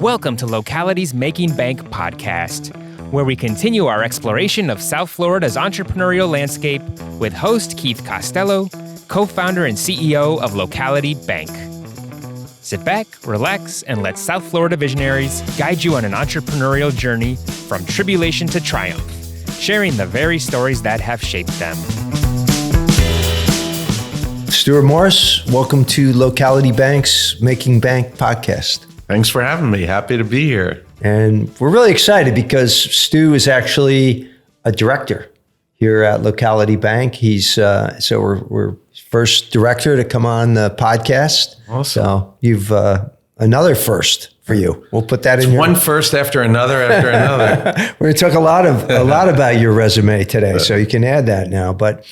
Welcome to Locality's Making Bank podcast, where we continue our exploration of South Florida's entrepreneurial landscape with host Keith Costello, co-founder and CEO of Locality Bank. Sit back, relax, and let South Florida visionaries guide you on an entrepreneurial journey from tribulation to triumph, sharing the very stories that have shaped them. Stuart Morris, welcome to Locality Bank's Making Bank podcast. Thanks for having me. Happy to be here. And we're really excited because Stu is actually a director here at Locality Bank. He's we're first director to come on the podcast. Awesome. So you've another first for you. We'll put that in one first after another after another. We're going to talk a lot about your resume today, so you can add that now. But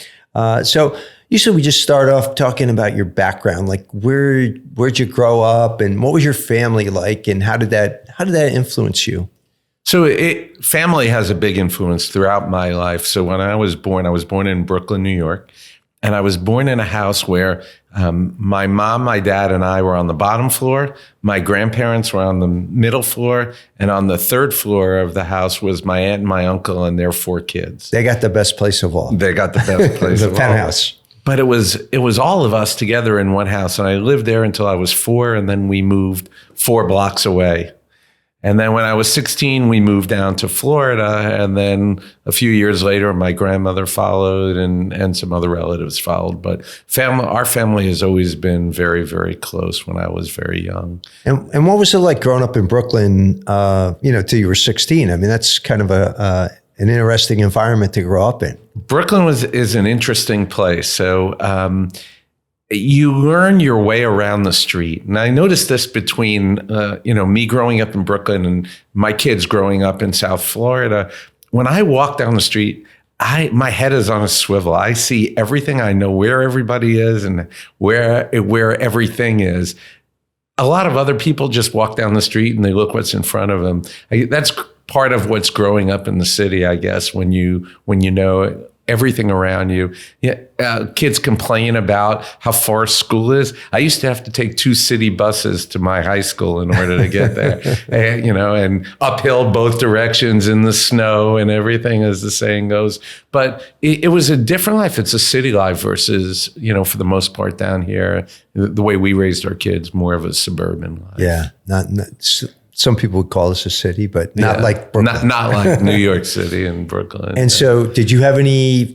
so usually we just start off talking about your background, like where'd you grow up and what was your family like and how did that influence you? So family has a big influence throughout my life. So when I was born in Brooklyn, New York, and I was born in a house where my mom, my dad, and I were on the bottom floor. My grandparents were on the middle floor, and on the third floor of the house was my aunt and my uncle and their 4 kids. They got the best place of all. They got the best place the of all. penthouse. But it was all of us together in one house. And I lived there until I was 4, and then we moved 4 blocks away. And then when I was 16, we moved down to Florida. And then a few years later, my grandmother followed and some other relatives followed. But our family has always been very, very close when I was very young. And what was it like growing up in Brooklyn, till you were 16? I mean, that's kind of an interesting environment to grow up in. Brooklyn is an interesting place. So you learn your way around the street. And I noticed this between, me growing up in Brooklyn and my kids growing up in South Florida. When I walk down the street, my head is on a swivel. I see everything. I know where everybody is and where everything is. A lot of other people just walk down the street and they look what's in front of them. That's part of what's growing up in the city, I guess, when you know everything around you. Kids complain about how far school is. I used to have to take 2 city buses to my high school in order to get there, and uphill both directions in the snow and everything, as the saying goes. But it was a different life. It's a city life versus, for the most part down here, the way we raised our kids, more of a suburban life. Yeah, not some people would call this a city, but not like Brooklyn. Not like New York City and Brooklyn. And so did you have any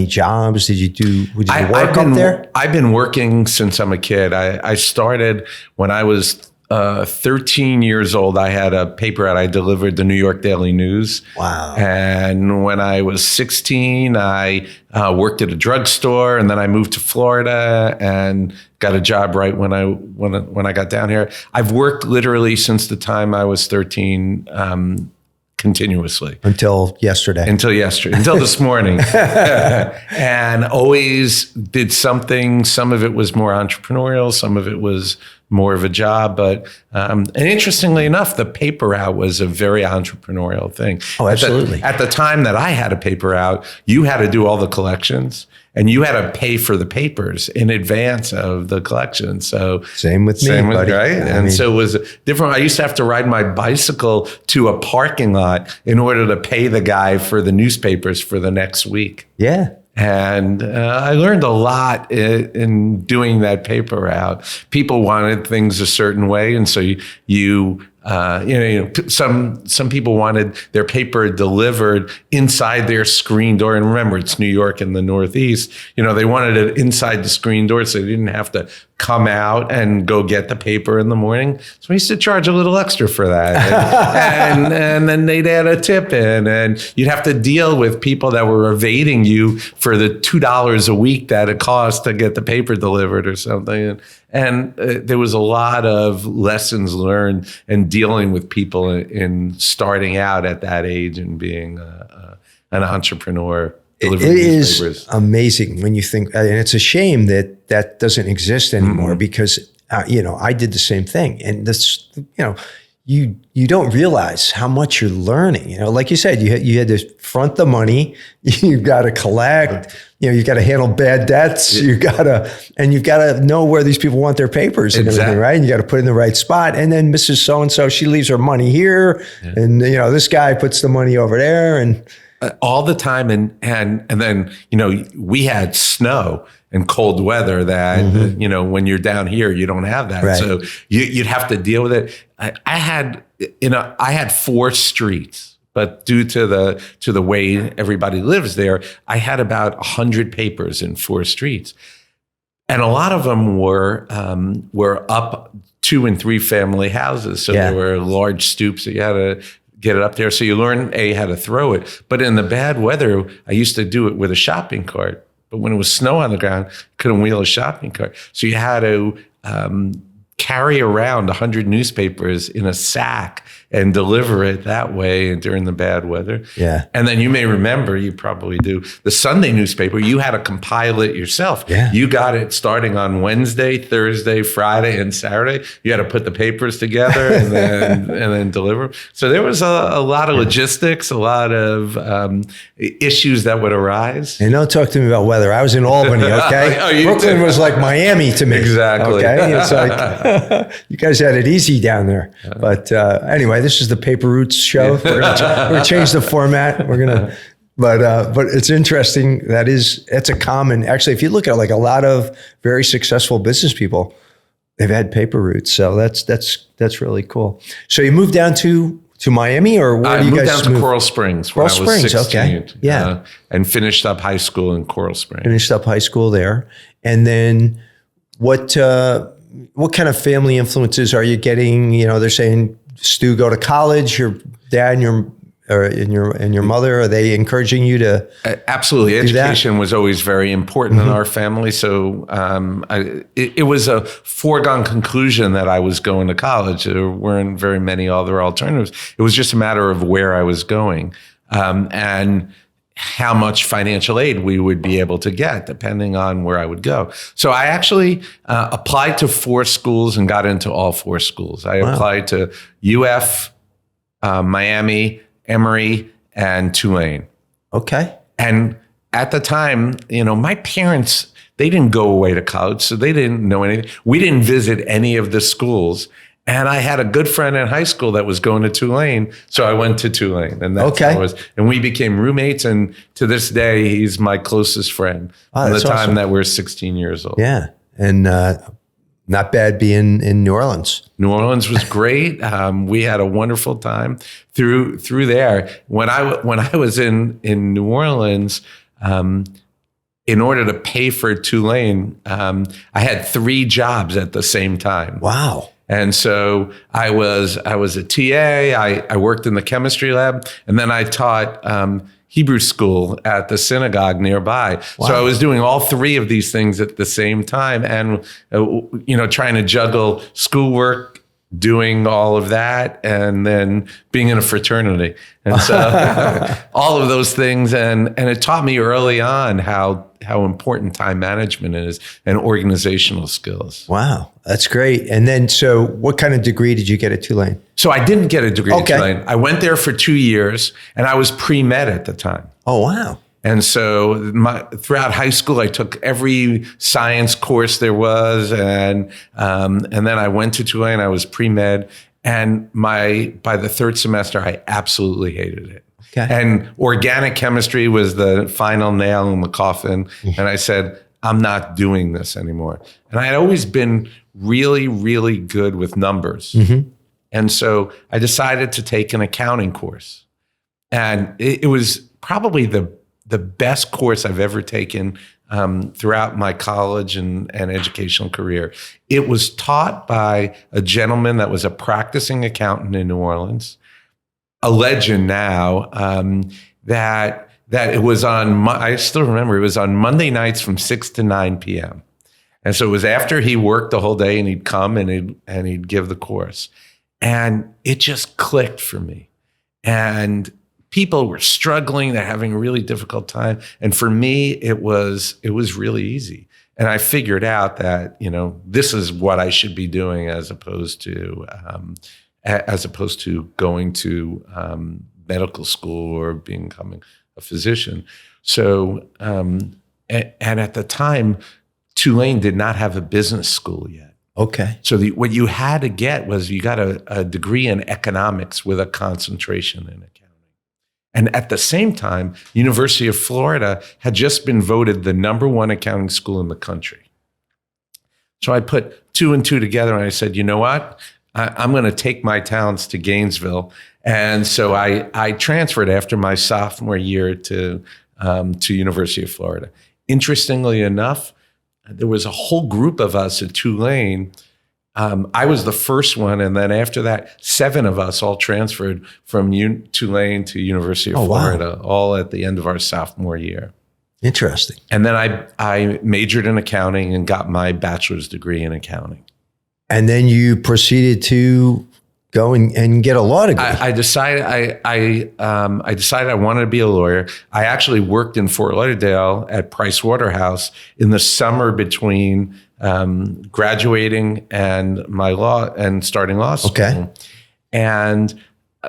jobs? Would you work up there? I've been working since I'm a kid. I started when I was 13 years old. I had a paper out. I delivered the New York Daily News. Wow. And when I was 16, I worked at a drugstore, and then I moved to Florida and got a job right when I got down here. I've worked literally since the time I was 13, continuously. Until yesterday. Until this morning. And always did something. Some of it was more entrepreneurial. Some of it was more of a job. But and interestingly enough, the paper out was a very entrepreneurial thing. Oh, absolutely. At the time that I had a paper out, you had to do all the collections. And you had to pay for the papers in advance of the collection. So same with me, buddy. Right? So it was different. I used to have to ride my bicycle to a parking lot in order to pay the guy for the newspapers for the next week. Yeah. And I learned a lot in doing that paper route. People wanted things a certain way, and so some people wanted their paper delivered inside their screen door. And remember, it's New York in the Northeast. They wanted it inside the screen door, so they didn't have to come out and go get the paper in the morning. So we used to charge a little extra for that. And then they'd add a tip in, and you'd have to deal with people that were evading you for the $2 a week that it cost to get the paper delivered or something. And there was a lot of lessons learned and dealing with people in starting out at that age and being an entrepreneur. It is amazing when you think, and it's a shame that doesn't exist anymore because, I did the same thing. And this, you don't realize how much you're learning. You know, like you said, you had to front the money, you've got to collect, you know, you've got to handle bad debts, you've got to know where these people want their papers and everything, right? And you got to put it in the right spot. And then Mrs. So-and-so, she leaves her money here, and you know, this guy puts the money over there, and all the time. And then, you know, we had snow and cold weather that, you know, when you're down here, you don't have that. Right. So you'd have to deal with it. I had 4 streets, but due to the way everybody lives there, I had about 100 papers in 4 streets. And a lot of them were up 2 and 3 family houses. So there were large stoops that you had to get it up there. So you learn how to throw it. But in the bad weather, I used to do it with a shopping cart. But when it was snow on the ground, couldn't wheel a shopping cart. So you had to carry around 100 newspapers in a sack and deliver it that way during the bad weather. Yeah. And then you may remember, you probably do, the Sunday newspaper, you had to compile it yourself. Yeah. You got it starting on Wednesday, Thursday, Friday, and Saturday. You had to put the papers together and then deliver them. So there was a lot of logistics, a lot of issues that would arise. And don't talk to me about weather. I was in Albany, okay? Brooklyn was like Miami to me. Exactly. Okay? It's like, you guys had it easy down there. But anyway, this is the Paper Roots show. We're gonna change the format. But it's interesting. It's a common, actually, if you look at like a lot of very successful business people, they've had paper roots. So that's really cool. So you moved down to Miami, or where do you guys move? I moved down to Coral Springs when I was 16. Okay. Yeah. And finished up high school in Coral Springs. Finished up high school there. And then what kind of family influences are you getting? You know, they're saying, Stu, go to college. Your dad and your mother, are they encouraging you to? Absolutely. Education was always very important in our family. So it was a foregone conclusion that I was going to college. There weren't very many other alternatives. It was just a matter of where I was going and how much financial aid we would be able to get, depending on where I would go. So I actually applied to 4 schools and got into all 4 schools. I applied to UF, Miami, Emory, and Tulane. Okay. And at the time, you know, my parents, they didn't go away to college, so they didn't know anything. We didn't visit any of the schools. And I had a good friend in high school that was going to Tulane, so I went to Tulane, and that's how it was. And we became roommates, and to this day, he's my closest friend. From the time that we're 16 years old. Yeah, and not bad being in New Orleans. New Orleans was great. We had a wonderful time through there. When I was in New Orleans, in order to pay for Tulane, I had 3 jobs at the same time. Wow. And so I was a TA, I worked in the chemistry lab, and then I taught Hebrew school at the synagogue nearby. Wow. So I was doing all 3 of these things at the same time and, you know, trying to juggle schoolwork, doing all of that, and then being in a fraternity. And so all of those things. And it taught me early on how important time management is and organizational skills. Wow, that's great. And then, so what kind of degree did you get at Tulane? So I didn't get a degree at Tulane. I went there for 2 years, and I was pre-med at the time. Oh, wow. And so throughout high school, I took every science course there was, and then I went to Tulane. I was pre-med, and by the 3rd semester, I absolutely hated it. Okay. And organic chemistry was the final nail in the coffin. And I said, I'm not doing this anymore. And I had always been really, really good with numbers. And so I decided to take an accounting course. And it was probably the best course I've ever taken throughout my college and educational career. It was taught by a gentleman that was a practicing accountant in New Orleans, a legend now, that it was on, I still remember, it was on Monday nights from 6 to 9 p.m. And so it was after he worked the whole day, and he'd come and he'd give the course. And it just clicked for me. And people were struggling, they're having a really difficult time. And for me, it was really easy. And I figured out that, you know, this is what I should be doing as opposed to as opposed to going to medical school or becoming a physician. So, and at the time, Tulane did not have a business school yet. Okay. So what you had to get was you got a degree in economics with a concentration in accounting. And at the same time, University of Florida had just been voted the #1 accounting school in the country. So I put 2 and 2 together and I said, you know what? I'm going to take my talents to Gainesville. And so I transferred after my sophomore year to University of Florida. Interestingly enough, there was a whole group of us at Tulane. I was the first one, and then after that, 7 of us all transferred from Tulane to University of Florida, all at the end of our sophomore year. Interesting. And then I majored in accounting and got my bachelor's degree in accounting. And then you proceeded to go and get a law degree. I decided I wanted to be a lawyer. I actually worked in Fort Lauderdale at Price Waterhouse in the summer between graduating and starting law school. Okay. And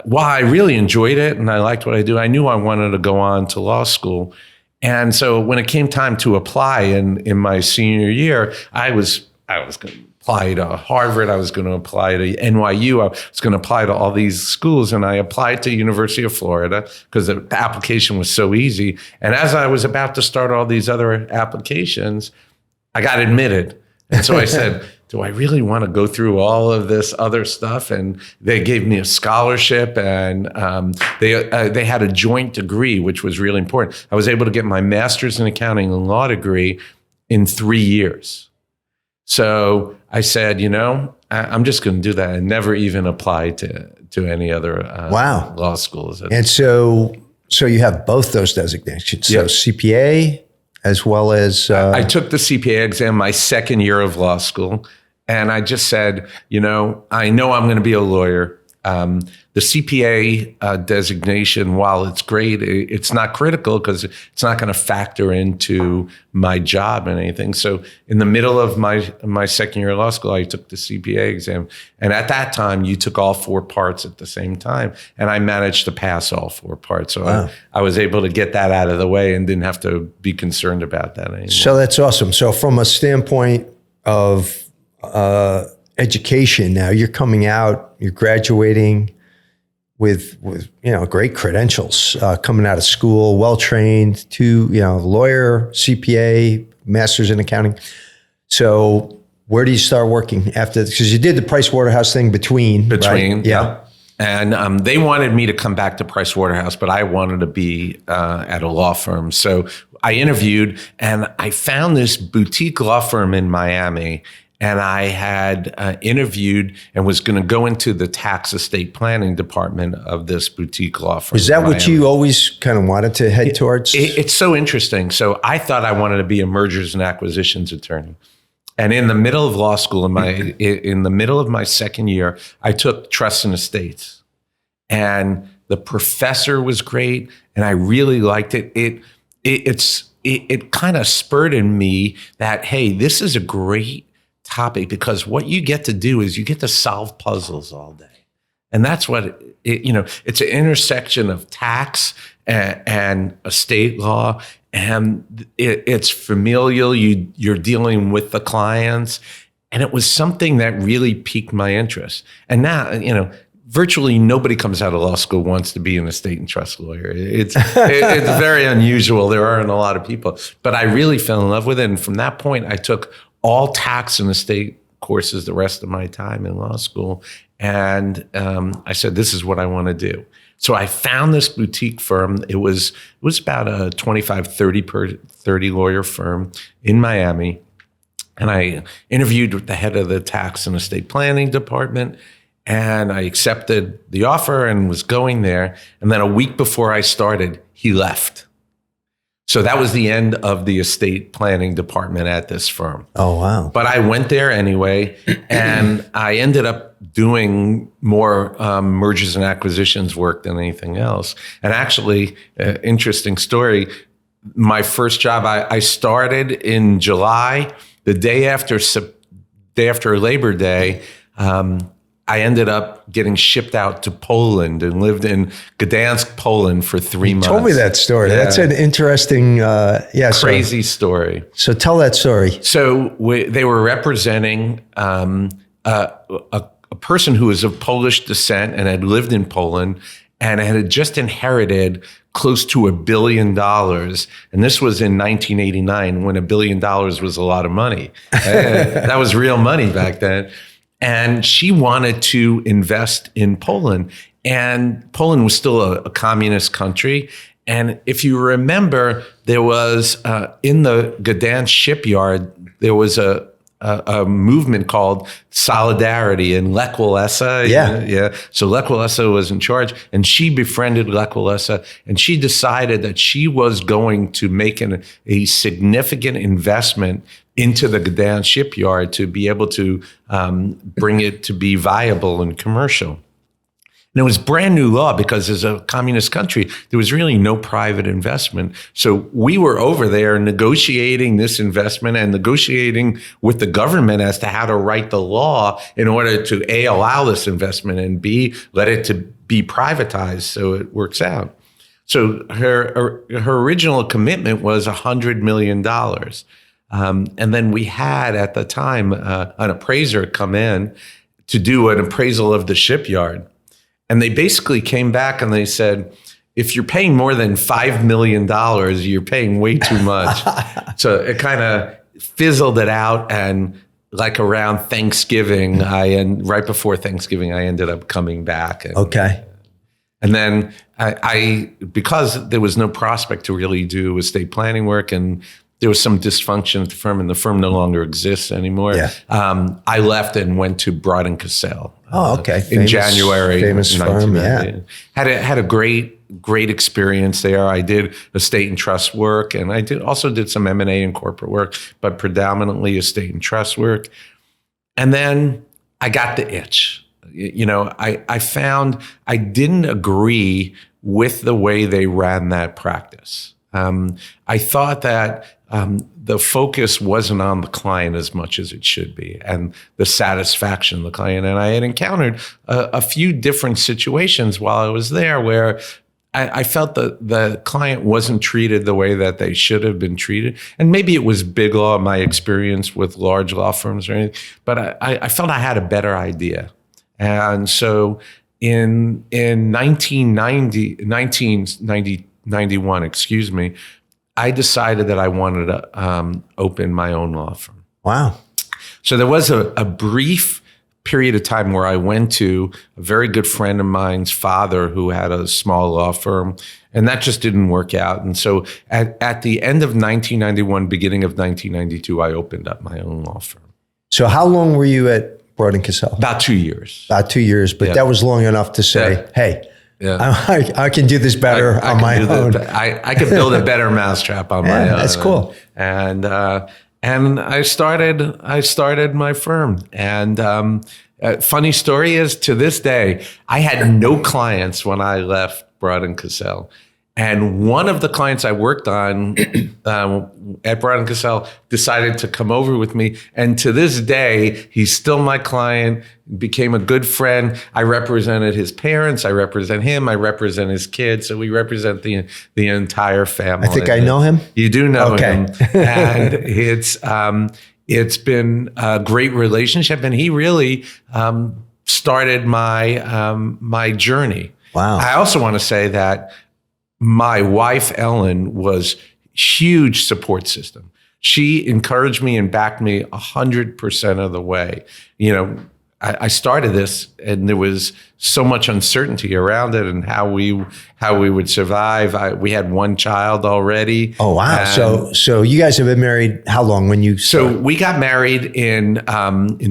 while I really enjoyed it and I liked what I do, I knew I wanted to go on to law school. And so when it came time to apply in my senior year, I was going to apply to Harvard. I was going to apply to NYU. I was going to apply to all these schools. And I applied to University of Florida because the application was so easy. And as I was about to start all these other applications, I got admitted. And so I said, do I really want to go through all of this other stuff? And they gave me a scholarship, and they had a joint degree, which was really important. I was able to get my master's in accounting and law degree in 3 years. So I said, I'm just going to do that and never even apply to any other law schools. And so you have both those designations. So CPA as well as... I took the CPA exam my second year of law school. And I just said, I know I'm going to be a lawyer. The CPA designation, while it's great, it's not critical because it's not going to factor into my job and anything. So in the middle of my second year of law school, I took the CPA exam. And at that time, you took all 4 parts at the same time. And I managed to pass all 4 parts. So I was able to get that out of the way and didn't have to be concerned about that anymore. So that's awesome. So from a standpoint of education, now you're coming out, you're graduating with great credentials, coming out of school, well-trained, to lawyer, CPA, master's in accounting. So where do you start working after? Because you did the Price Waterhouse thing between, right? Yeah. And they wanted me to come back to Price Waterhouse, but I wanted to be at a law firm. So I interviewed, and I found this boutique law firm in Miami. And I had interviewed and was going to go into the tax estate planning department of this boutique law firm. Is that what you always kind of wanted to head towards? It's so interesting. So I thought I wanted to be a mergers and acquisitions attorney. And in the middle of law school, in the middle of my second year, I took trust and estates. And the professor was great, and I really liked it. It kind of spurred in me that, hey, this is a great topic, because what you get to do is you get to solve puzzles all day. And that's what, it's an intersection of tax and estate law, and it's familial. You're dealing with the clients. And it was something that really piqued my interest. And now, virtually nobody comes out of law school wants to be an estate and trust lawyer. It's very unusual. There aren't a lot of people. But I really fell in love with it. And from that point, I took all tax and estate courses the rest of my time in law school. And I said, this is what I want to do. So I found this boutique firm. It was about a 25, 30 lawyer firm in Miami. And I interviewed with the head of the tax and estate planning department. And I accepted the offer and was going there. And then a week before I started, he left. So that was the end of the estate planning department at this firm. Oh, wow. But I went there anyway, and I ended up doing more mergers and acquisitions work than anything else. And actually, interesting story, my first job, I started in July. The day after Labor Day, I ended up getting shipped out to Poland and lived in Gdansk, Poland for 3 months. Told me that story. Yeah. That's an interesting, crazy story. So tell that story. So they were representing a person who was of Polish descent and had lived in Poland and had just inherited close to $1 billion. And this was in 1989 when $1 billion was a lot of money. That was real money back then. And she wanted to invest in Poland. And Poland was still a communist country. And if you remember, there was in the Gdansk shipyard, there was a movement called Solidarity in Lech Walesa. Yeah. So Lech Walesa was in charge, and she befriended Lech Walesa, and she decided that she was going to make a significant investment into the Gdansk shipyard to be able to bring it to be viable and commercial. And it was brand new law because as a communist country, there was really no private investment. So we were over there negotiating this investment and negotiating with the government as to how to write the law in order to A, allow this investment, and B, let it to be privatized so it works out. So her original commitment was $100 million. And then we had at the time an appraiser come in to do an appraisal of the shipyard. And they basically came back and they said, if you're paying more than $5 million, you're paying way too much. So it kind of fizzled it out. And like around Thanksgiving, right before Thanksgiving, I ended up coming back. And then I because there was no prospect to really do estate planning work, and there was some dysfunction at the firm, and the firm no longer exists anymore. I left and went to Broad & Cassell. In January. Famous firm, Had a great experience there. I did estate and trust work, and I also did some M&A and corporate work, but predominantly estate and trust work. And then I got the itch. I found I didn't agree with the way they ran that practice. I thought that the focus wasn't on the client as much as it should be, and the satisfaction of the client. And I had encountered a few different situations while I was there where I felt that the client wasn't treated the way that they should have been treated. And maybe it was big law, my experience with large law firms or anything, but I felt I had a better idea. And so in 1991, I decided that I wanted to open my own law firm. Wow. So there was a brief period of time where I went to a very good friend of mine's father who had a small law firm, and that just didn't work out. And so at the end of 1991, beginning of 1992, I opened up my own law firm. So how long were you at Broad & Cassell? About 2 years. About 2 years, but that was long enough to say, hey, I can do this better on my own. I could build a better mousetrap on my own. That's cool. And I started my firm. And funny story is, to this day, I had no clients when I left Broad & Cassell. And one of the clients I worked on at Broad & Cassell decided to come over with me. And to this day, he's still my client, became a good friend. I represented his parents. I represent him. I represent his kids. So we represent the entire family. I think I know him. You do know him. And it's been a great relationship. And he really started my journey. Wow. I also want to say that my wife, Ellen, was huge support system. She encouraged me and backed me 100% of the way. I started this, and there was so much uncertainty around it and how we would survive. We had one child already. Oh wow! So you guys have been married how long? When you started? So we got married in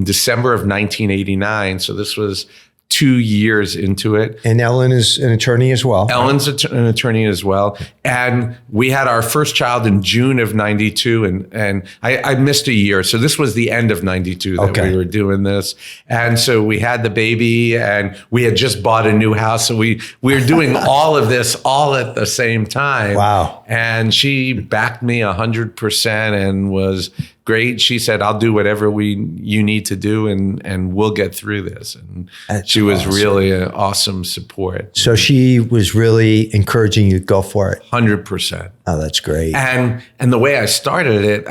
December of 1989. So this was 2 years into it. And Ellen is an attorney as well. Ellen's an attorney as well. And we had our first child in June of 92. And I missed a year. So this was the end of 92 that we were doing this. And so we had the baby, and we had just bought a new house. So we were doing all of this all at the same time. Wow. And she backed me 100% and was great. She said, I'll do whatever you need to do, and we'll get through this. And she was really an awesome support. So she was really encouraging you to go for it. 100%. Oh, that's great. And the way I started it,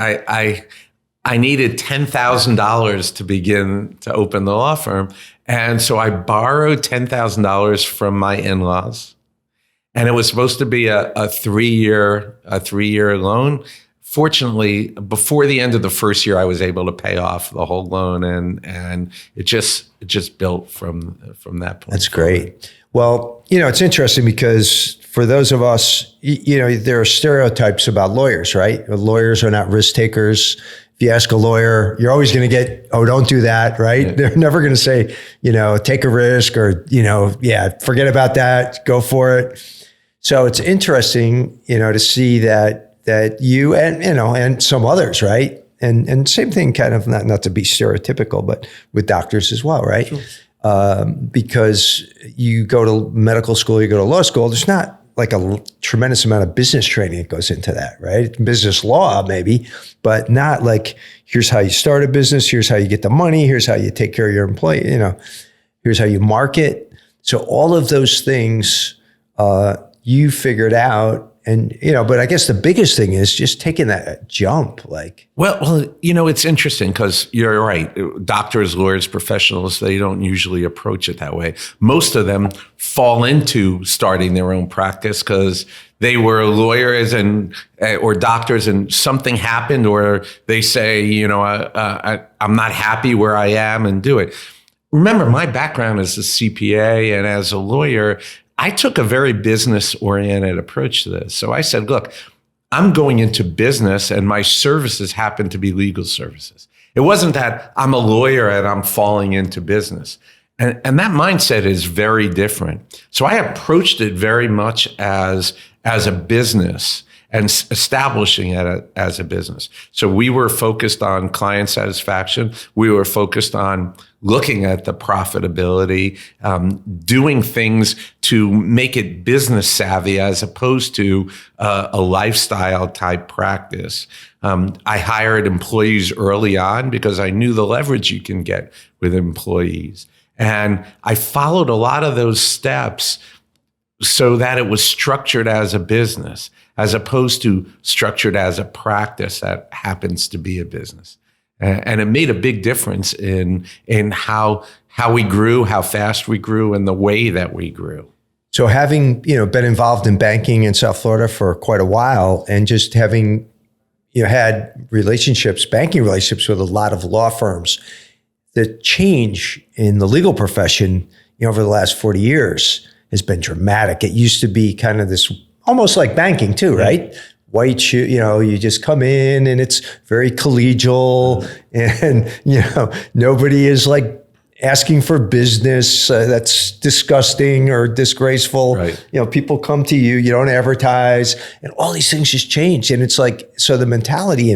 I needed $10,000 to begin to open the law firm. And so I borrowed $10,000 from my in-laws. And it was supposed to be a 3-year loan. Fortunately, before the end of the first year, I was able to pay off the whole loan, and it just built from that point. That's great. Well, it's interesting because for those of us, there are stereotypes about lawyers, right? Lawyers are not risk takers. If you ask a lawyer, you're always going to get, oh, don't do that, right? Yeah. They're never going to say, take a risk or, forget about that, go for it. So it's interesting, to see that you and some others, right? And same thing, kind of not to be stereotypical, but with doctors as well, right? Sure. Because you go to medical school, you go to law school, there's not like a tremendous amount of business training that goes into that, right? Business law maybe, but not like, here's how you start a business, here's how you get the money, here's how you take care of your employee, here's how you market. So all of those things you figured out. And, but I guess the biggest thing is just taking that jump. Well, it's interesting because you're right. Doctors, lawyers, professionals, they don't usually approach it that way. Most of them fall into starting their own practice because they were lawyers or doctors and something happened, or they say, I'm not happy where I am, and do it. Remember, my background as a CPA and as a lawyer, I took a very business-oriented approach to this. So I said, look, I'm going into business and my services happen to be legal services. It wasn't that I'm a lawyer and I'm falling into business. And that mindset is very different. So I approached it very much as a business and establishing it as a business. So we were focused on client satisfaction. We were focused on looking at the profitability, doing things to make it business savvy as opposed to a lifestyle type practice. I hired employees early on because I knew the leverage you can get with employees. And I followed a lot of those steps so that it was structured as a business, as opposed to structured as a practice that happens to be a business. And it made a big difference in how we grew, how fast we grew, and the way that we grew. So having been involved in banking in South Florida for quite a while, and just having had banking relationships with a lot of law firms, the change in the legal profession over the last 40 years has been dramatic. It used to be kind of this, almost like banking too, right? White shoe, you just come in and it's very collegial, and nobody is like asking for business that's disgusting or disgraceful. Right. People come to you, you don't advertise, and all these things just change. And it's like, so the mentality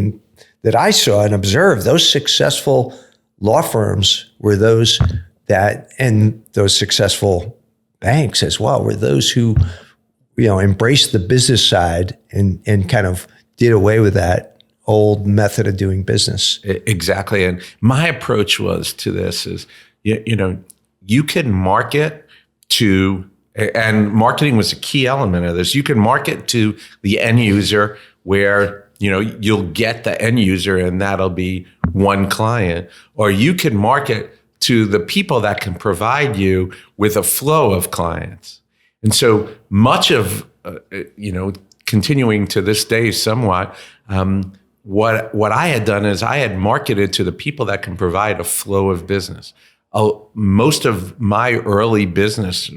that I saw and observed, those successful law firms were those that, and those successful banks as well, were those who embraced the business side and kind of did away with that old method of doing business. Exactly. And my approach to this is, you can market to, and marketing was a key element of this. You can market to the end user where, you'll get the end user and that'll be one client, or you can market to the people that can provide you with a flow of clients. And so much of, continuing to this day somewhat, what I had done is I had marketed to the people that can provide a flow of business. Most of my early business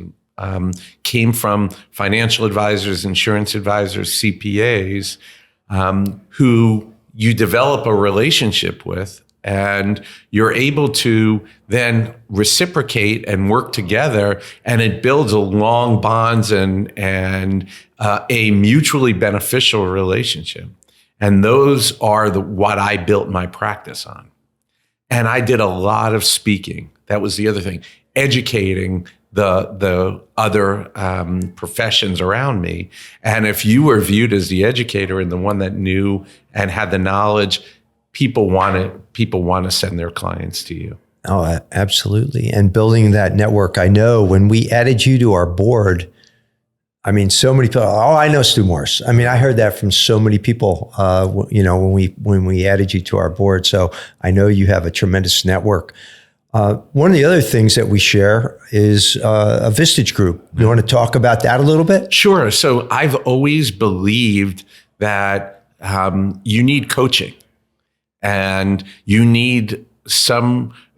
came from financial advisors, insurance advisors, CPAs, who you develop a relationship with, and you're able to then reciprocate and work together, and it builds a long bonds and a mutually beneficial relationship. And those are what I built my practice on. And I did a lot of speaking. That was the other thing, educating the other professions around me. And if you were viewed as the educator and the one that knew and had the knowledge, people want to send their clients to you. Oh, absolutely. And building that network. I know when we added you to our board, I mean, so many people, oh, I know Stu Morris. I mean, I heard that from so many people, when we added you to our board. So I know you have a tremendous network. One of the other things that we share is a Vistage group. You want to talk about that a little bit? Sure. So I've always believed that you need coaching and you need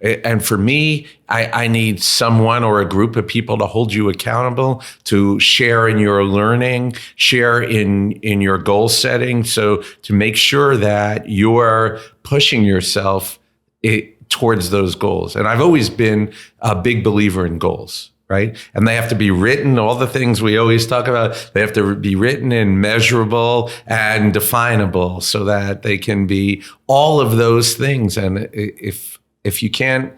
and for me, I need someone or a group of people to hold you accountable, to share in your learning, share in your goal setting. So to make sure that you're pushing yourself towards those goals. And I've always been a big believer in goals, right? And they have to be written, all the things we always talk about, they have to be written and measurable and definable so that they can be all of those things. And if you can't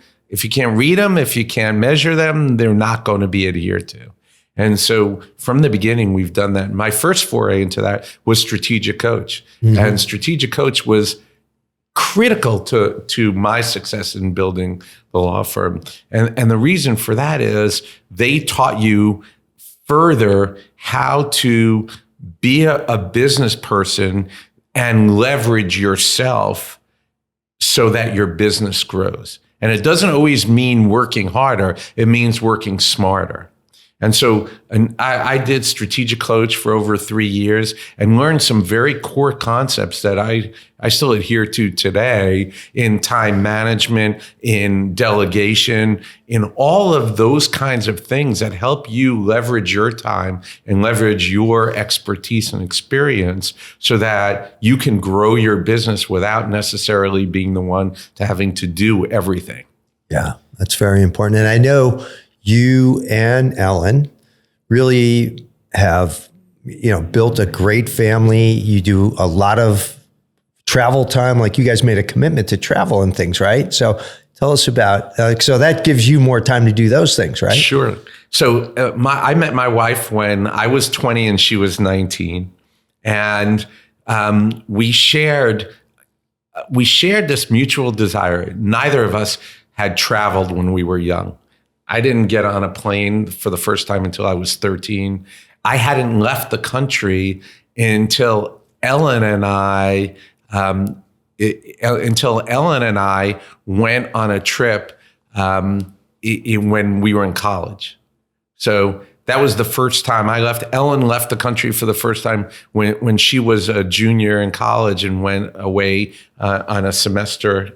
read them, if you can't measure them, they're not going to be adhered to. And so from the beginning, we've done that. My first foray into that was Strategic Coach. Mm-hmm. And Strategic Coach was critical to my success in building the law firm. And the reason for that is they taught you further how to be a business person and leverage yourself so that your business grows. And it doesn't always mean working harder. It means working smarter. And so I did Strategic Coach for over 3 years and learned some very core concepts that I still adhere to today in time management, in delegation, in all of those kinds of things that help you leverage your time and leverage your expertise and experience so that you can grow your business without necessarily being the one to having to do everything. Yeah, that's very important. And I know you and Ellen really have, built a great family. You do a lot of travel time. Like you guys made a commitment to travel and things, right? So tell us about, so that gives you more time to do those things, right? Sure. So I met my wife when I was 20 and she was 19. And we shared this mutual desire. Neither of us had traveled when we were young. I didn't get on a plane for the first time until I was 13. I hadn't left the country until Ellen and I went on a trip when we were in college. So that was the first time I left. Ellen left the country for the first time when she was a junior in college and went away on a semester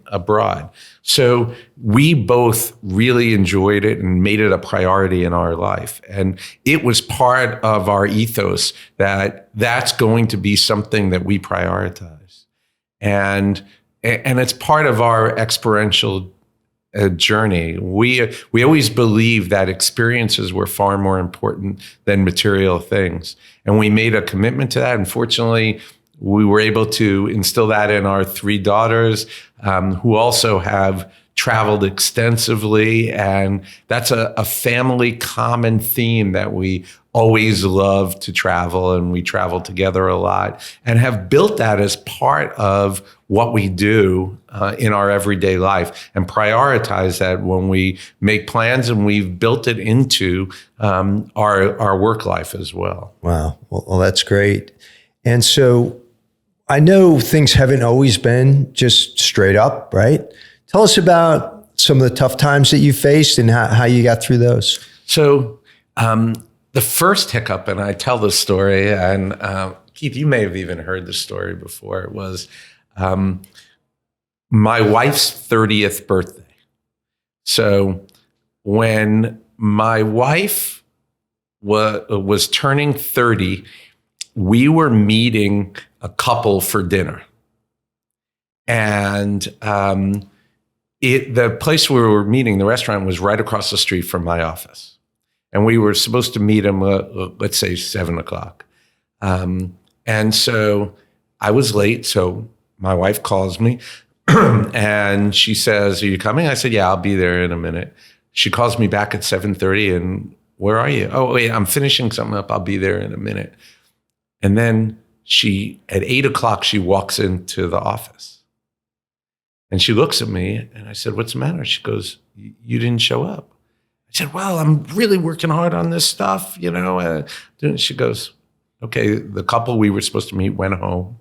abroad. So we both really enjoyed it and made it a priority in our life. And it was part of our ethos that that's going to be something that we prioritize. And it's part of our experiential journey. We always believed that experiences were far more important than material things. And we made a commitment to that. Unfortunately, we were able to instill that in our 3 daughters, who also have traveled extensively. And that's a family common theme that we always love to travel, and we travel together a lot and have built that as part of what we do in our everyday life and prioritize that when we make plans, and we've built it into our work life as well. Wow. Well, that's great. And so I know things haven't always been just straight up, right? Tell us about some of the tough times that you faced and how you got through those. So the first hiccup, and I tell this story, and Keith, you may have even heard the story before, it was my wife's 30th birthday. So when my wife was turning 30, we were meeting a couple for dinner. And the place where we were meeting, the restaurant, was right across the street from my office. And we were supposed to meet him, let's say 7:00. And so I was late. So my wife calls me and she says, "Are you coming?" I said, "Yeah, I'll be there in a minute." She calls me back at 7:30 and, "Where are you?" "Oh, wait, I'm finishing something up. I'll be there in a minute." And then at 8:00, she walks into the office. And she looks at me and I said, what's the matter? She goes, you didn't show up. I said, well, I'm really working hard on this stuff, you know. She goes, okay, the couple we were supposed to meet went home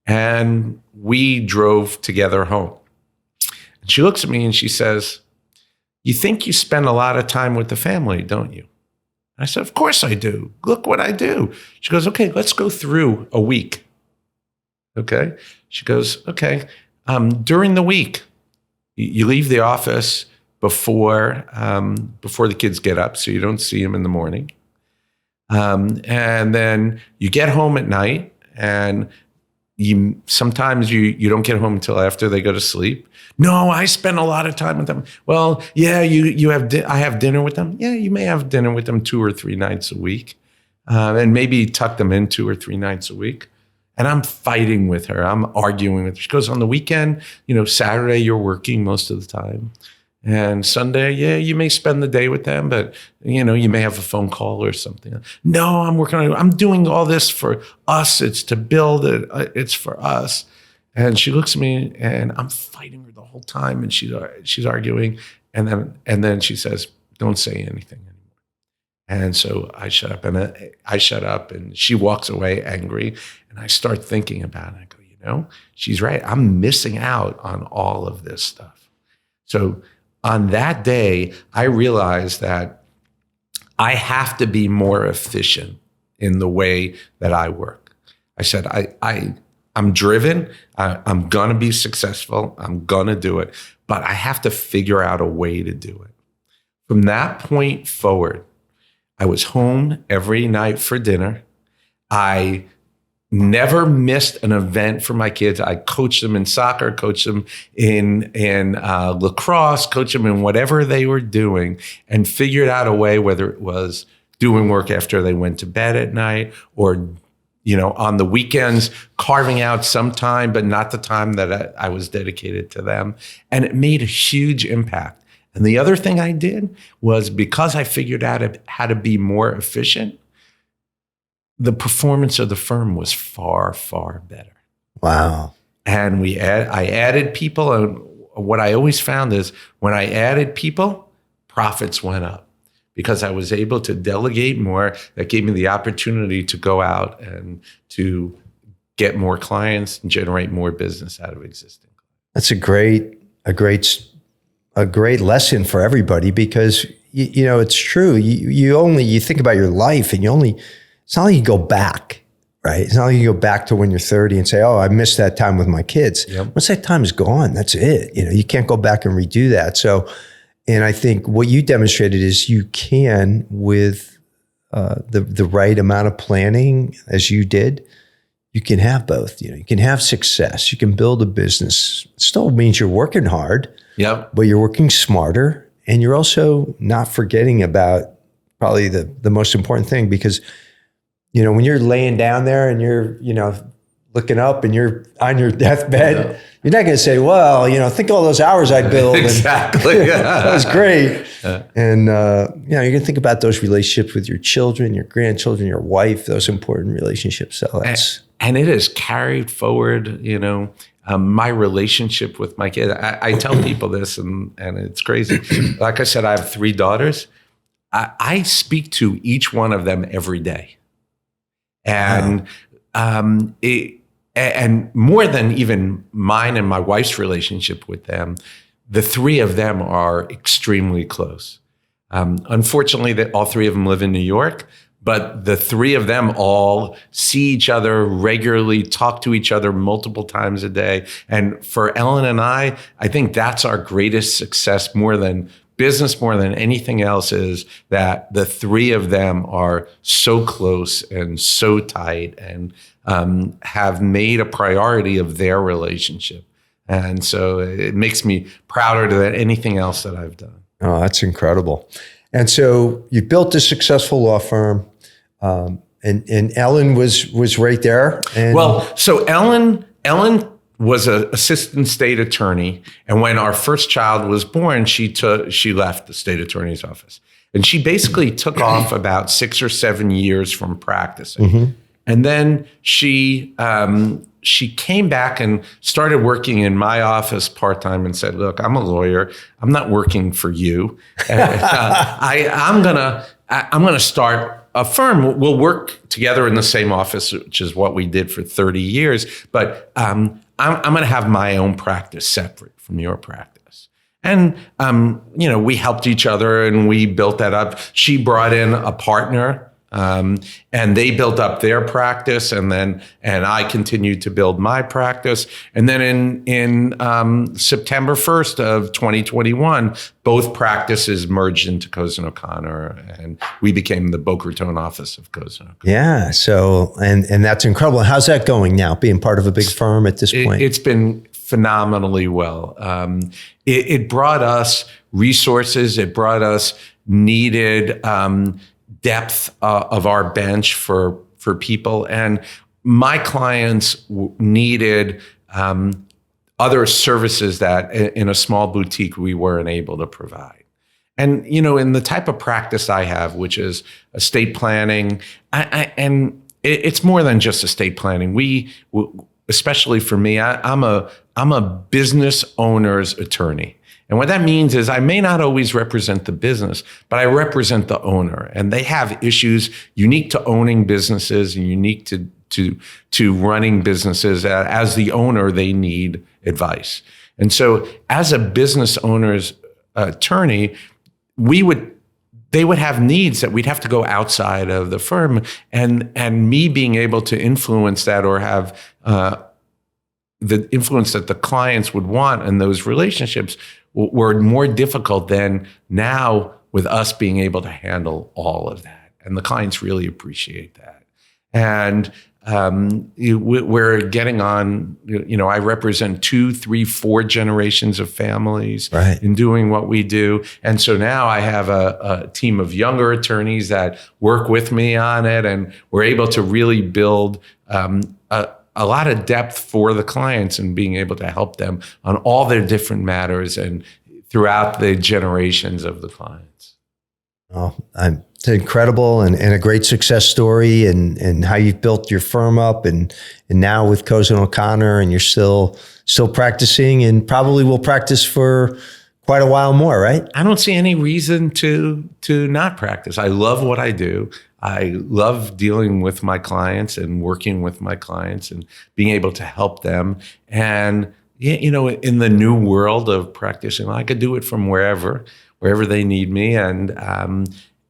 and we drove together home. And she looks at me and she says, you think you spend a lot of time with the family, don't you? I said, of course I do. Look what I do. She goes, okay, let's go through a week. Okay. She goes, okay. During the week, you leave the office before the kids get up, so you don't see them in the morning. And then you get home at night, and sometimes you don't get home until after they go to sleep. No, I spend a lot of time with them. Well, yeah, I have dinner with them. Yeah, you may have dinner with them 2 or 3 nights a week, and maybe tuck them in 2 or 3 nights a week. And I'm fighting with her. I'm arguing with her. She goes, on the weekend, Saturday you're working most of the time. And Sunday, yeah, you may spend the day with them, but you may have a phone call or something. No, I'm doing all this for us. It's to build it. It's for us. And she looks at me and I'm fighting her the whole time. And she's arguing. And then she says, don't say anything anymore. And so I shut up and she walks away angry. And I start thinking about it. I go, she's right. I'm missing out on all of this stuff. So on that day, I realized that I have to be more efficient in the way that I work. I said, I'm driven. I'm going to be successful. I'm going to do it. But I have to figure out a way to do it. From that point forward, I was home every night for dinner. I never missed an event for my kids. I coached them in soccer, coached them in lacrosse, coached them in whatever they were doing, and figured out a way, whether it was doing work after they went to bed at night or, on the weekends, carving out some time, but not the time that I was dedicated to them. And it made a huge impact. And the other thing I did was, because I figured out how to be more efficient, the performance of the firm was far, far better. Wow. And I added people. And what I always found is when I added people, profits went up because I was able to delegate more. That gave me the opportunity to go out and to get more clients and generate more business out of existing clients. That's a great lesson for everybody, because it's true. You think about your life and it's not like you go back, right? It's not like you go back to when you're 30 and say, oh, I missed that time with my kids. Yep. Once that time is gone, that's it. You can't go back and redo that. So, and I think what you demonstrated is you can, with the right amount of planning, as you did, you can have both. You can have success. You can build a business. It still means you're working hard, yep, but you're working smarter, and you're also not forgetting about probably the most important thing, because when you're laying down there and you're, looking up and you're on your deathbed, you're not going to say, well, think of all those hours I built. Exactly. That was great. And, you're going to think about those relationships with your children, your grandchildren, your wife, those important relationships. So and it has carried forward, my relationship with my kids. I tell people this and it's crazy. Like I said, I have 3 daughters. I speak to each one of them every day. And and more than even mine and my wife's relationship with them, the 3 of them are extremely close. Unfortunately, all 3 of them live in New York, but the 3 of them all see each other regularly, talk to each other multiple times a day. And for Ellen and I think that's our greatest success, more than business, more than anything else, is that the 3 of them are so close and so tight and have made a priority of their relationship. And so it makes me prouder than anything else that I've done. Oh, that's incredible. And so you built a successful law firm, and Ellen was right there. And so Ellen was an assistant state attorney. And when our first child was born, she left the state attorney's office. And she basically took off about 6 or 7 years from practicing. Mm-hmm. And then she she came back and started working in my office part-time and said, look, I'm a lawyer. I'm not working for you. I'm going to start a firm. We'll work together in the same office, which is what we did for 30 years. But I'm going to have my own practice separate from your practice. And, we helped each other and we built that up. She brought in a partner. And they built up their practice, and I continued to build my practice. And then in September 1st of 2021, both practices merged into Cozen O'Connor, and we became the Boca Raton office of Cozen O'Connor. Yeah. So, and that's incredible. How's that going now, being part of a big firm at this point? It's been phenomenally well. It brought us resources. It brought us needed depth of our bench for people, and my clients needed other services that in a small boutique we weren't able to provide. And in the type of practice I have, which is estate planning, and it's more than just estate planning. We, especially for me, I'm a business owner's attorney. And what that means is I may not always represent the business, but I represent the owner. And they have issues unique to owning businesses and unique to running businesses. As the owner, they need advice. And so as a business owner's attorney, they would have needs that we'd have to go outside of the firm. And me being able to influence that or have the influence that the clients would want in those relationships were more difficult than now with us being able to handle all of that. And the clients really appreciate that. And we're getting on, I represent 2, 3, 4 generations of families in doing what we do. And so now I have a team of younger attorneys that work with me on it. And we're able to really build a lot of depth for the clients and being able to help them on all their different matters and throughout the generations of the clients. Oh, it's incredible and a great success story and how you've built your firm up and now with Cozen O'Connor, and you're still practicing and probably will practice for quite a while more, right? I don't see any reason to not practice. I love what I do. I love dealing with my clients and working with my clients and being able to help them. And, in the new world of practicing, I could do it from wherever they need me. And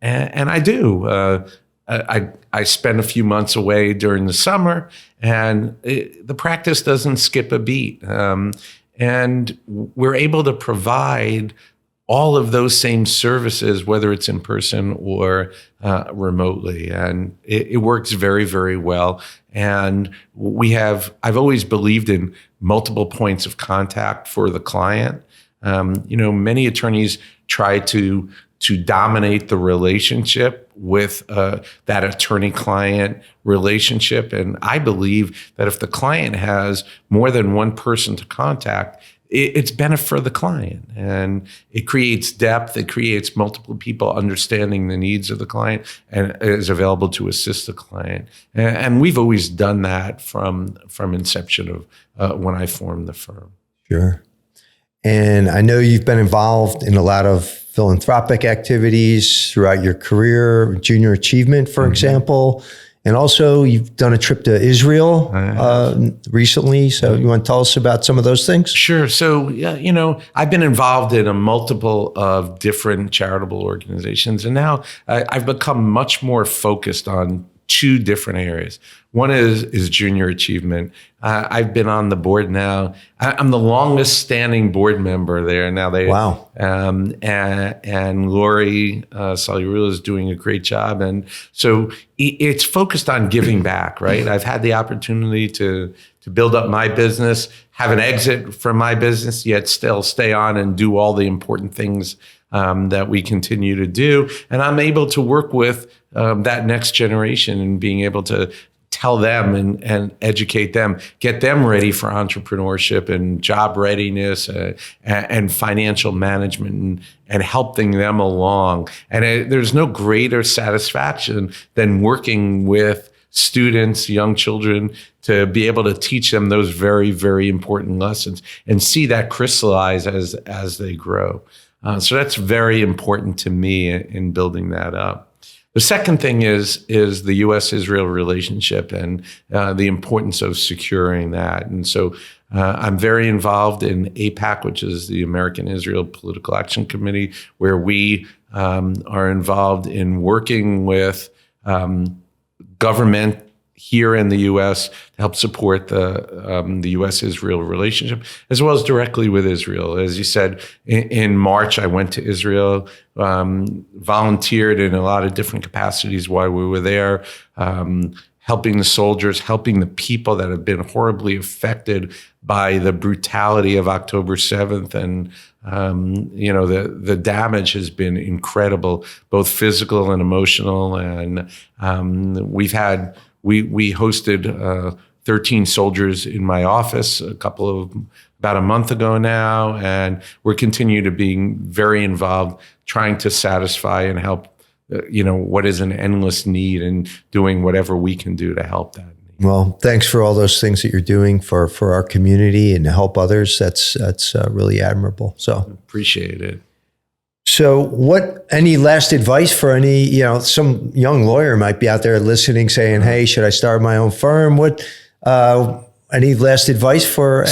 I do. I spend a few months away during the summer, and the practice doesn't skip a beat. And we're able to provide all of those same services, whether it's in person or remotely. And it works very, very well. And I've always believed in multiple points of contact for the client. Many attorneys try to dominate the relationship with that attorney-client relationship. And I believe that if the client has more than one person to contact, it's benefit for the client, and it creates depth. It creates multiple people understanding the needs of the client and is available to assist the client. And we've always done that from inception of when I formed the firm. Sure. And I know you've been involved in a lot of philanthropic activities throughout your career, Junior Achievement, for example. And also, you've done a trip to Israel recently. So you want to tell us about some of those things? Sure. So, I've been involved in a multiple of different charitable organizations. And now I've become much more focused on 2 different areas. One is Junior Achievement. I've been on the board now. I'm the longest standing board member there. Now wow. And Lori Salurula is doing a great job. And so it's focused on giving back, right? I've had the opportunity to build up my business, have an exit from my business, yet still stay on and do all the important things that we continue to do. And I'm able to work with that next generation and being able to tell them and educate them, get them ready for entrepreneurship and job readiness and financial management and helping them along. And there's no greater satisfaction than working with students, young children, to be able to teach them those very, very important lessons and see that crystallize as they grow. So that's very important to me in building that up. The second thing is the U.S.-Israel relationship and the importance of securing that. And so I'm very involved in APAC, which is the American Israel Political Action Committee, where we are involved in working with government here in the U.S. to help support the U.S.-Israel relationship, as well as directly with Israel. As you said, in March, I went to Israel, volunteered in a lot of different capacities while we were there, helping the soldiers, helping the people that have been horribly affected by the brutality of October 7th. And, the damage has been incredible, both physical and emotional. And we hosted 13 soldiers in my office about a month ago now, and we're continuing to be very involved, trying to satisfy and help, what is an endless need, and doing whatever we can do to help that. Well, thanks for all those things that you're doing for our community and to help others. That's really admirable. So appreciate it. So any last advice for some young lawyer might be out there listening saying, hey, should I start my own firm? Any last advice for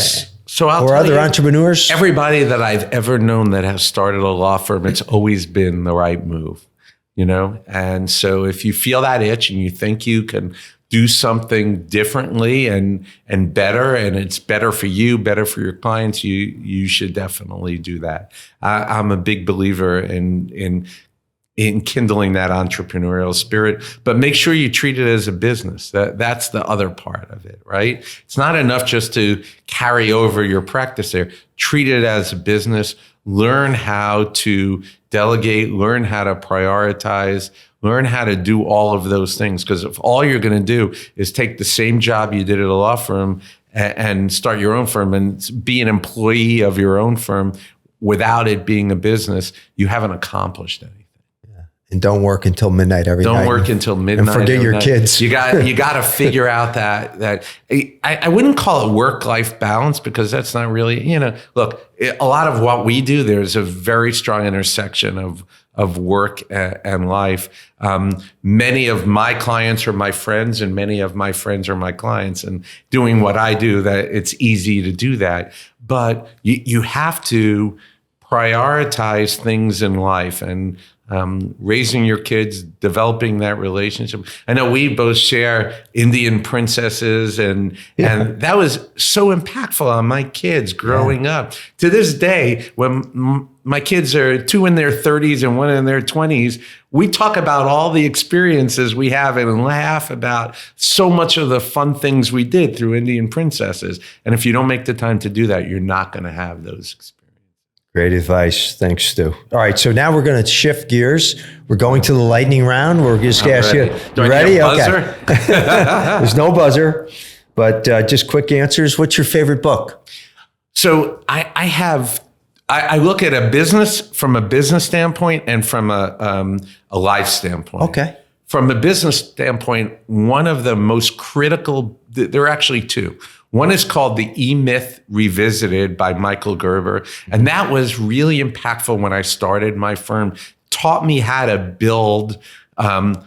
other entrepreneurs? Everybody that I've ever known that has started a law firm, it's always been the right move, And so if you feel that itch and you think you can do something differently and better, and it's better for you, better for your clients, you should definitely do that. I'm a big believer in kindling that entrepreneurial spirit, but make sure you treat it as a business. That's the other part of it, right? It's not enough just to carry over your practice there. Treat it as a business. Learn how to delegate, learn how to prioritize, learn how to do all of those things. Because if all you're going to do is take the same job you did at a law firm and start your own firm and be an employee of your own firm without it being a business, you haven't accomplished anything. And don't work until midnight every night. Don't work until midnight. And forget your kids. You got to figure out that I wouldn't call it work-life balance, because that's not really, look, a lot of what we do, there's a very strong intersection of work and life. Many of my clients are my friends, and many of my friends are my clients. And doing what I do, that it's easy to do that. But you have to prioritize things in life, and raising your kids, developing that relationship. I know we both share Indian princesses, and that was so impactful on my kids growing up. To this day, when my kids are 2 in their 30s and 1 in their 20s, we talk about all the experiences we have and laugh about so much of the fun things we did through Indian princesses. And if you don't make the time to do that, you're not going to have those experiences. Great advice. Thanks, Stu. All right, so now we're going to shift gears. We're going to the lightning round. We're just going to ask you. You ready? Okay. There's no buzzer, but just quick answers. What's your favorite book? So I look at a business from a business standpoint and from a life standpoint. Okay. From a business standpoint, one of the most critical, there are actually 2. One is called The E-Myth Revisited by Michael Gerber. And that was really impactful when I started my firm. Taught me how to build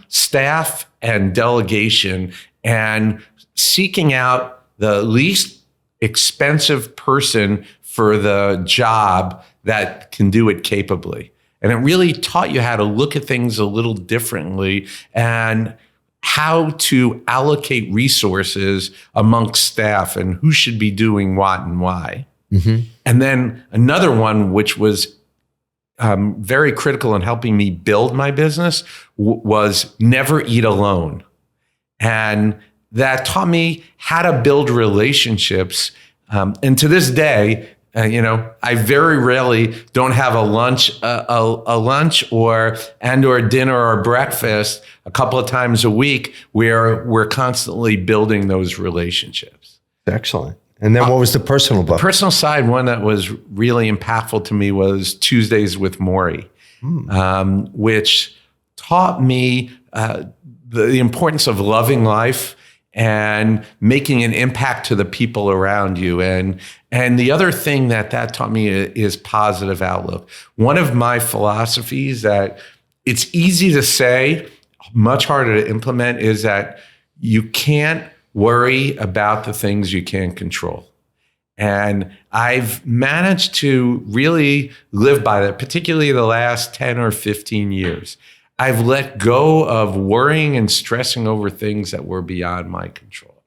staff and delegation, and seeking out the least expensive person for the job that can do it capably. And it really taught you how to look at things a little differently, and how to allocate resources amongst staff, and who should be doing what and why. Mm-hmm. And then another one, which was very critical in helping me build my business, was Never Eat Alone. And that taught me how to build relationships. And to this day, I very rarely don't have a lunch or dinner or breakfast a couple of times a week, where we're constantly building those relationships. Excellent. And then what was the personal book? The personal side, one that was really impactful to me, was Tuesdays with Morrie, which taught me the importance of loving life and making an impact to the people around you. And the other thing that taught me is positive outlook. One of my philosophies that it's easy to say, much harder to implement, is that you can't worry about the things you can't control. And I've managed to really live by that, particularly the last 10 or 15 years. I've let go of worrying and stressing over things that were beyond my control.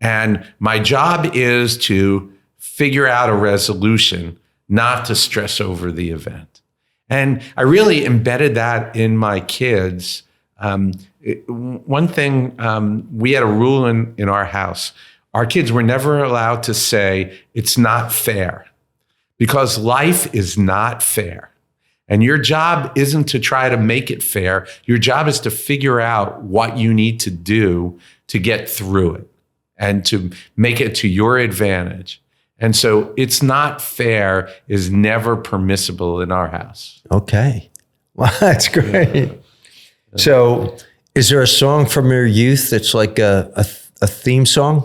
And my job is to figure out a resolution, not to stress over the event. And I really embedded that in my kids. One thing, we had a rule in our house. Our kids were never allowed to say, "It's not fair," because life is not fair. And your job isn't to try to make it fair. Your job is to figure out what you need to do to get through it and to make it to your advantage. And so "it's not fair" is never permissible in our house. Okay. Well, that's great. Yeah. So is there a song from your youth that's like a theme song?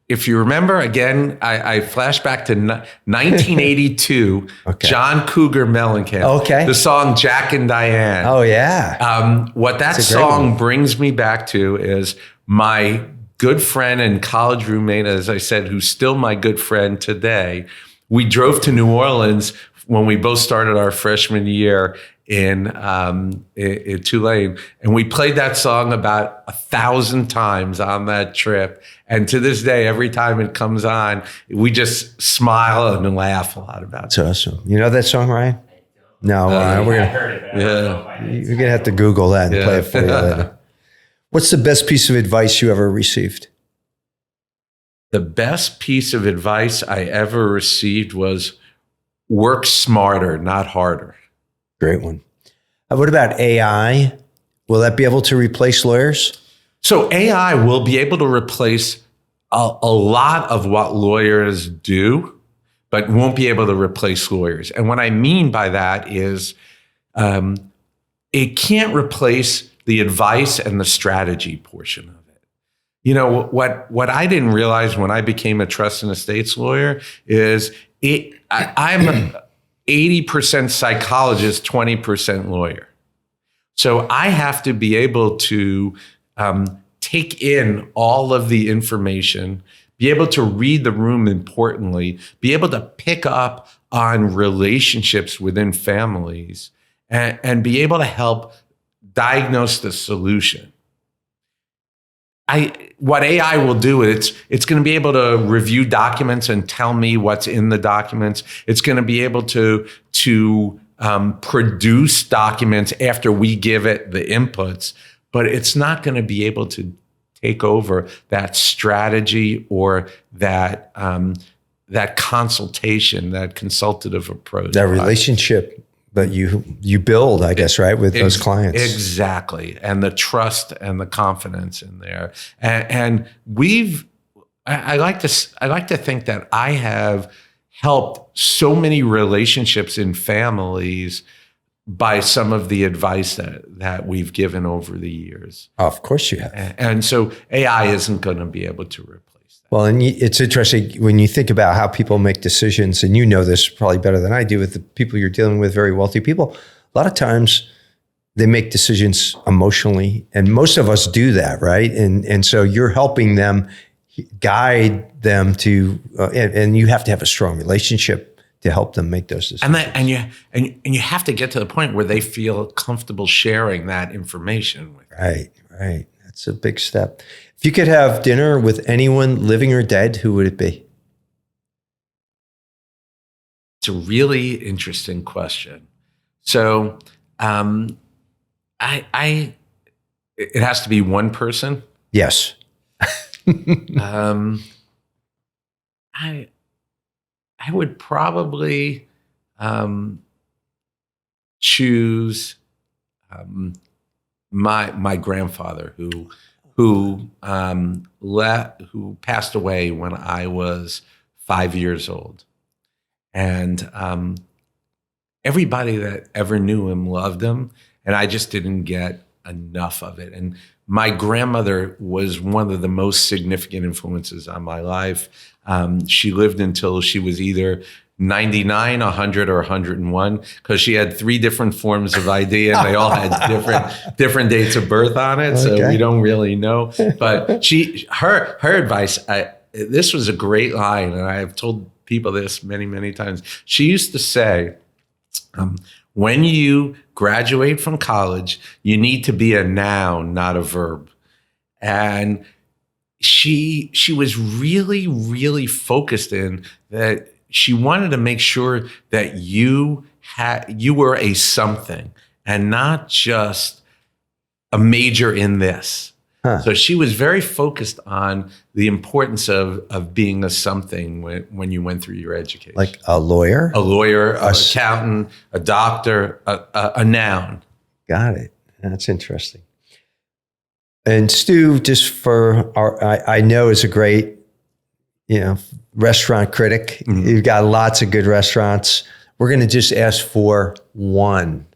If you remember, again, I flash back to 1982, okay. John Cougar Mellencamp, okay. The song Jack and Diane. Oh, yeah. What that song brings me back to is my good friend and college roommate, as I said, who's still my good friend today. We drove to New Orleans when we both started our freshman year in Tulane, and we played that song about 1,000 times on that trip. And to this day, every time it comes on, we just smile and laugh a lot about it. That's awesome. You know that song, Ryan? No, we're gonna. Heard it, You're gonna have to Google that and play it for you later. What's the best piece of advice you ever received? The best piece of advice I ever received was work smarter, not harder. Great one. What about AI? Will that be able to replace lawyers? So AI will be able to replace a lot of what lawyers do, but won't be able to replace lawyers. And what I mean by that is it can't replace the advice and the strategy portion of it. You know, what I didn't realize when I became a trust and estates lawyer is I'm an 80% psychologist, 20% lawyer. So I have to be able to take in all of the information, be able to read the room importantly, be able to pick up on relationships within families, and be able to help diagnose the solution. What AI will do is it's going to be able to review documents and tell me what's in the documents. It's going to be able to produce documents after we give it the inputs, but it's not going to be able to take over that strategy or that consultation, that consultative approach. That relationship that you build, I guess, right, with those clients. Exactly. And the trust and the confidence in there. And I like to think that I have helped so many relationships in families by some of the advice that we've given over the years. Oh, of course you have. And so AI isn't going to be able to replace that. Well, and it's interesting when you think about how people make decisions, and you know this probably better than I do with the people you're dealing with, very wealthy people. A lot of times they make decisions emotionally, and most of us do that, right? And so you're helping them, guide them to, and you have to have a strong relationship to help them make those decisions. And you have to get to the point where they feel comfortable sharing that information with you. Right. That's a big step. If you could have dinner with anyone, living or dead, who would it be? It's a really interesting question. So, it has to be one person. Yes. I would probably choose my grandfather who passed away when I was 5 years old, and everybody that ever knew him loved him, and I just didn't get enough of it. And my grandmother was one of the most significant influences on my life. She lived until she was either 99, 100, or 101, because she had 3 different forms of ID and they all had different dates of birth on it. So we don't really know. But her advice, this was a great line, and I have told people this many, many times. She used to say, when you graduate from college, you need to be a noun, not a verb. And she was really, really focused in that. She wanted to make sure that you were a something and not just a major in this. So she was very focused on the importance of being a something when you went through your education. Like a lawyer? A lawyer, an accountant, a doctor, a noun. Got it. That's interesting. And Stu, just for I know is a great, restaurant critic. Mm-hmm. You've got lots of good restaurants. We're going to just ask for one.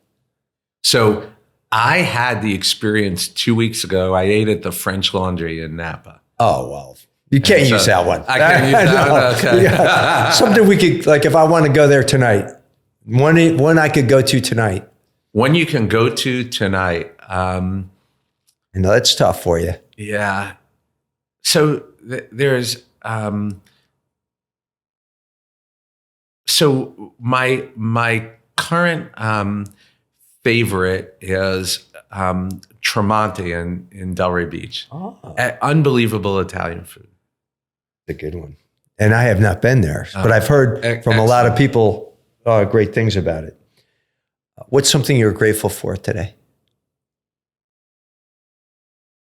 So I had the experience 2 weeks ago. I ate at the French Laundry in Napa. Oh, well, you can't use that one. I can't use that one? Okay. Yeah. Something we could, like if I want to go there tonight, one I could go to tonight. One you can go to tonight. I know that's tough for you. Yeah. So there's... So my current favorite is Tremonti in Delray Beach. Oh. Unbelievable Italian food. A good one. And I have not been there, but I've heard from a lot of people great things about it. What's something you're grateful for today?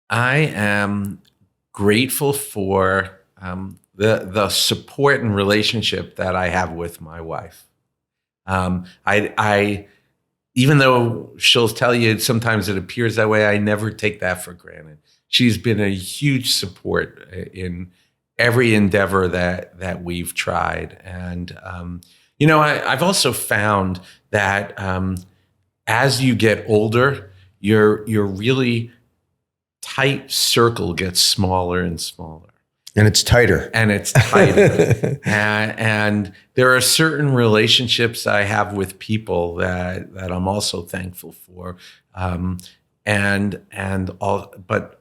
I am grateful for the support and relationship that I have with my wife. I even though she'll tell you sometimes it appears that way, I never take that for granted. She's been a huge support in every endeavor that we've tried. And, I've also found that as you get older, your really tight circle gets smaller and smaller. And it's tighter. And there are certain relationships I have with people that I'm also thankful for. But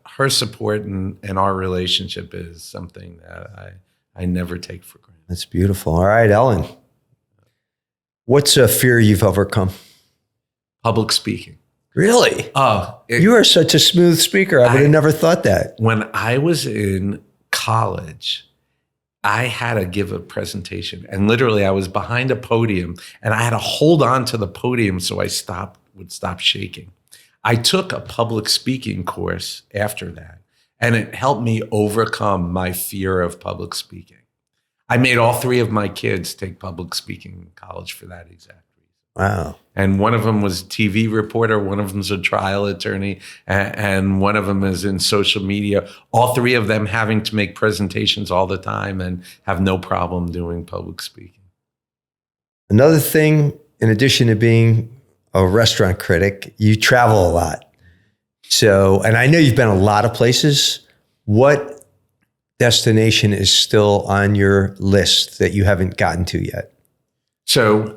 her support and our relationship is something that I never take for granted. That's beautiful. All right, Ellen. What's a fear you've overcome? Public speaking. Really? You are such a smooth speaker. I would have never thought that. When I was in college, I had to give a presentation, and literally I was behind a podium and I had to hold on to the podium so I would stop shaking. I took a public speaking course after that, and it helped me overcome my fear of public speaking. I made all 3 of my kids take public speaking in college for that exact reason. Wow. And one of them was a TV reporter, one of them's a trial attorney, and one of them is in social media. All 3 of them having to make presentations all the time and have no problem doing public speaking. Another thing, in addition to being a restaurant critic, you travel a lot. So, and I know you've been a lot of places. What destination is still on your list that you haven't gotten to yet? So,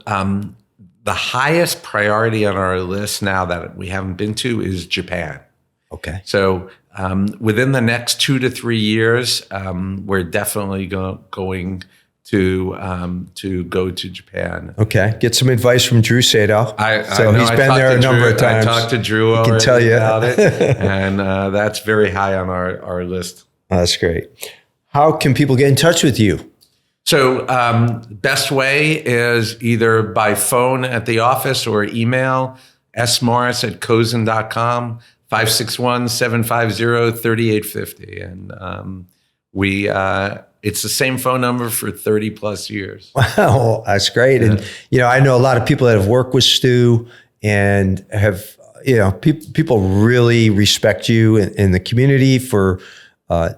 the highest priority on our list now that we haven't been to is Japan. Okay. So within the next 2 to 3 years, we're definitely going to go to Japan. Okay. Get some advice from Drew Sadow. He's been there a number of times. I talked to Drew already about it, and that's very high on our list. That's great. How can people get in touch with you? So best way is either by phone at the office or email smorris@cozen.com, 561-750-3850. And it's the same phone number for 30 plus years. Wow, that's great. Yeah. And, I know a lot of people that have worked with Stu and have, people really respect you in the community for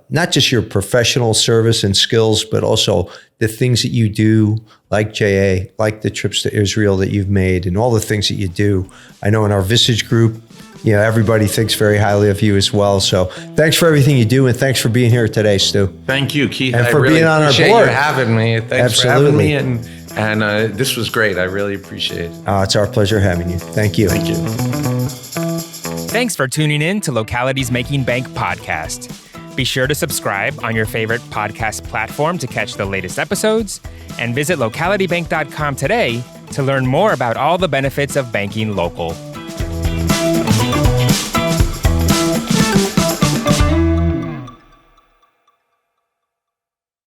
not just your professional service and skills, but also the things that you do, like JA, like the trips to Israel that you've made and all the things that you do. I know in our Visage group, everybody thinks very highly of you as well. So thanks for everything you do, and thanks for being here today, Stu. Thank you, Keith. And I for really being on our appreciate board. you having me. Thanks Absolutely. for having me, and this was great. I really appreciate it. It's our pleasure having you. Thank you. Thank you. Thanks for tuning in to Locality's Making Bank podcast. Be sure to subscribe on your favorite podcast platform to catch the latest episodes, and visit localitybank.com today to learn more about all the benefits of banking local.